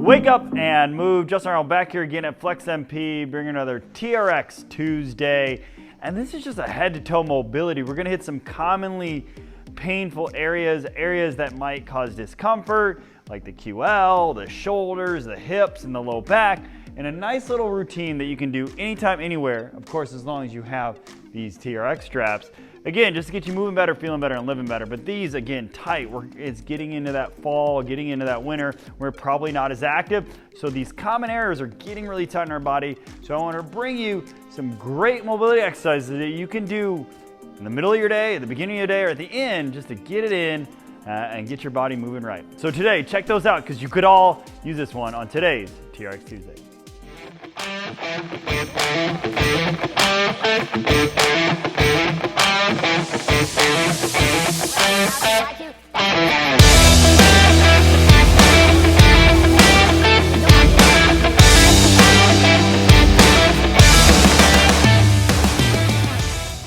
Wake up and move. Justin Arnold back here again at Flex MP, bringing another TRX Tuesday. And this is just a head-to-toe mobility. We're gonna hit some commonly painful areas that might cause discomfort, like the QL, the shoulders, the hips, and the low back, in a nice little routine that you can do anytime, anywhere, of course, as long as you have these TRX straps. Again, just to get you moving better, feeling better, and living better. But these, again, tight. It's getting into that fall, getting into that winter. We're probably not as active. So these common areas are getting really tight in our body. So I want to bring you some great mobility exercises that you can do in the middle of your day, at the beginning of your day, or at the end, just to get it in and get your body moving right. So today, check those out because you could all use this one on today's TRX Tuesday.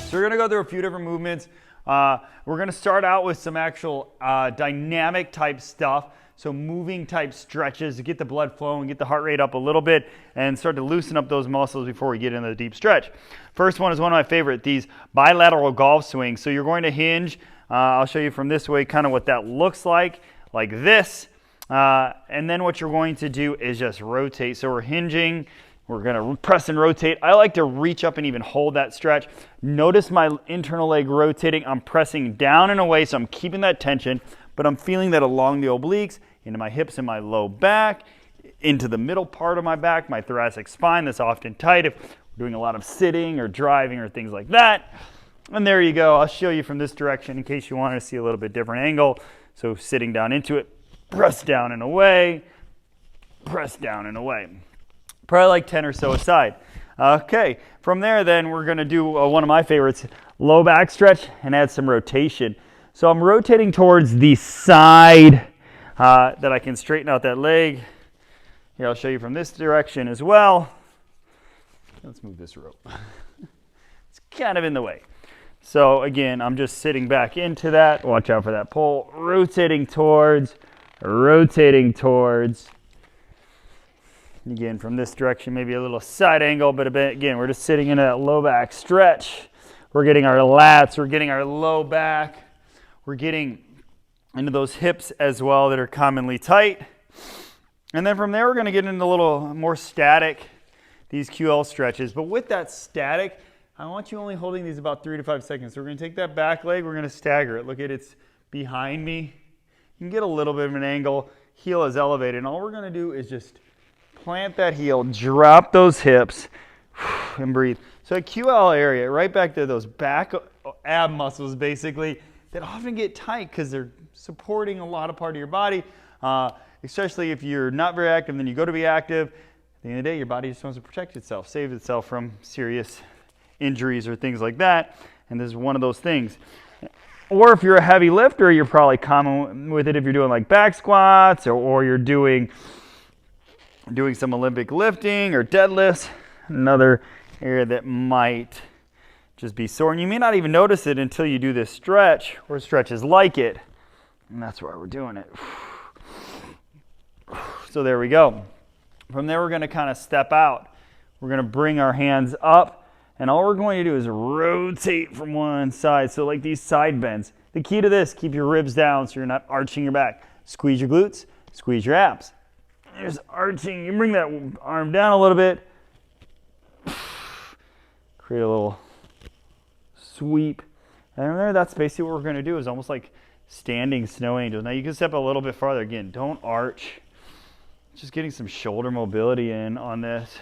So we're going to go through a few different movements. We're going to start out with some actual dynamic type stuff. So moving type stretches to get the blood flowing, get the heart rate up a little bit, and start to loosen up those muscles before we get into the deep stretch. First one is one of my favorite, these bilateral golf swings. So you're going to hinge. I'll show you from this way kind of what that looks like this. And then what you're going to do is just rotate. So we're hinging. We're going to press and rotate. I like to reach up and even hold that stretch. Notice my internal leg rotating. I'm pressing down and away, so I'm keeping that tension, but I'm feeling that along the obliques, into my hips and my low back, into the middle part of my back, my thoracic spine that's often tight if we're doing a lot of sitting or driving or things like that. And there you go. I'll show you from this direction in case you want to see a little bit different angle. So sitting down into it, press down and away, press down and away. Probably like 10 or so a side. Okay, from there then we're going to do one of my favorites, low back stretch, and add some rotation. So I'm rotating towards the side that I can straighten out that leg. Here, I'll show you from this direction as well. Let's move this rope. It's kind of in the way. So again, I'm just sitting back into that. Watch out for that pull. Rotating towards. Again, from this direction, maybe a little side angle, but again, we're just sitting into that low back stretch. We're getting our lats, we're getting our low back. We're getting into those hips as well that are commonly tight. And then from there, we're going to get into a little more static, these QL stretches. But with that static, I want you only holding these about 3 to 5 seconds. So we're going to take that back leg, we're going to stagger it. Look at it's behind me. You can get a little bit of an angle. Heel is elevated. And all we're going to do is just plant that heel, drop those hips, and breathe. So a QL area, right back there, those back ab muscles basically, that often get tight because they're supporting a lot of part of your body, especially if you're not very active, then you go to be active. At the end of the day, your body just wants to protect itself, save itself from serious injuries or things like that, and this is one of those things. Or if you're a heavy lifter, you're probably common with it if you're doing like back squats or you're doing some Olympic lifting or deadlifts, another area that might just be sore. And you may not even notice it until you do this stretch or stretches like it. And that's why we're doing it. So there we go. From there, we're going to kind of step out. We're going to bring our hands up. And all we're going to do is rotate from one side. So like these side bends. The key to this, keep your ribs down so you're not arching your back. Squeeze your glutes, squeeze your abs. There's arching. You bring that arm down a little bit. Create a little sweep. And there, that's basically what we're going to do, is almost like standing snow angels. Now you can step a little bit farther. Again, don't arch. Just getting some shoulder mobility in on this.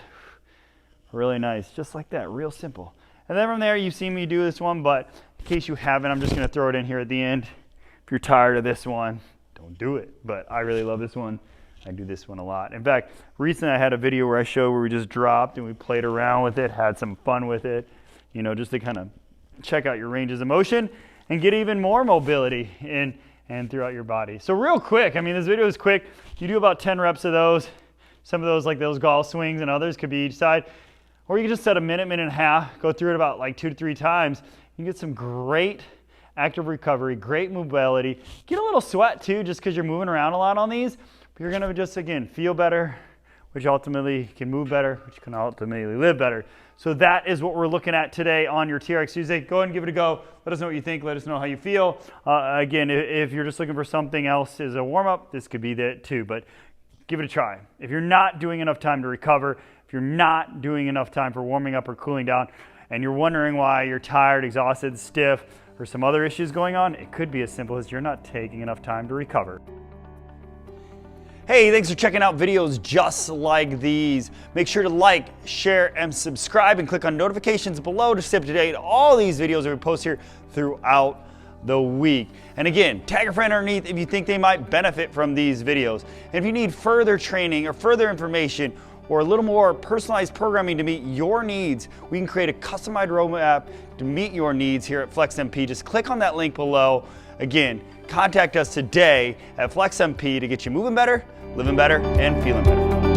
Really nice. Just like that. Real simple. And then from there, you've seen me do this one, but in case you haven't, I'm just going to throw it in here at the end. If you're tired of this one, don't do it. But I really love this one. I do this one a lot. In fact, recently I had a video where I showed where we just dropped and we played around with it, had some fun with it, you know, just to kind of check out your ranges of motion and get even more mobility in and throughout your body. So real quick, I mean, this video is quick. You do about 10 reps of those. Some of those, like those golf swings and others, could be each side. Or you can just set a minute, minute and a half, go through it about like 2 to 3 times. You get some great active recovery, great mobility. Get a little sweat too, just because you're moving around a lot on these. you're gonna just, again, feel better, which ultimately can move better, which can ultimately live better. So that is what we're looking at today on your TRX Tuesday. Go ahead and give it a go. Let us know what you think. Let us know how you feel. Again, if you're just looking for something else as a warm-up, this could be that too, but give it a try. If you're not doing enough time to recover, if you're not doing enough time for warming up or cooling down, and you're wondering why you're tired, exhausted, stiff, or some other issues going on, it could be as simple as you're not taking enough time to recover. Hey, thanks for checking out videos just like these. Make sure to like, share, and subscribe, and click on notifications below to stay up to date on all these videos that we post here throughout the week. And again, tag a friend underneath if you think they might benefit from these videos. And if you need further training or further information or a little more personalized programming to meet your needs, we can create a customized roadmap to meet your needs here at FlexMP. Just click on that link below. Again, contact us today at FlexMP to get you moving better, living better, and feeling better.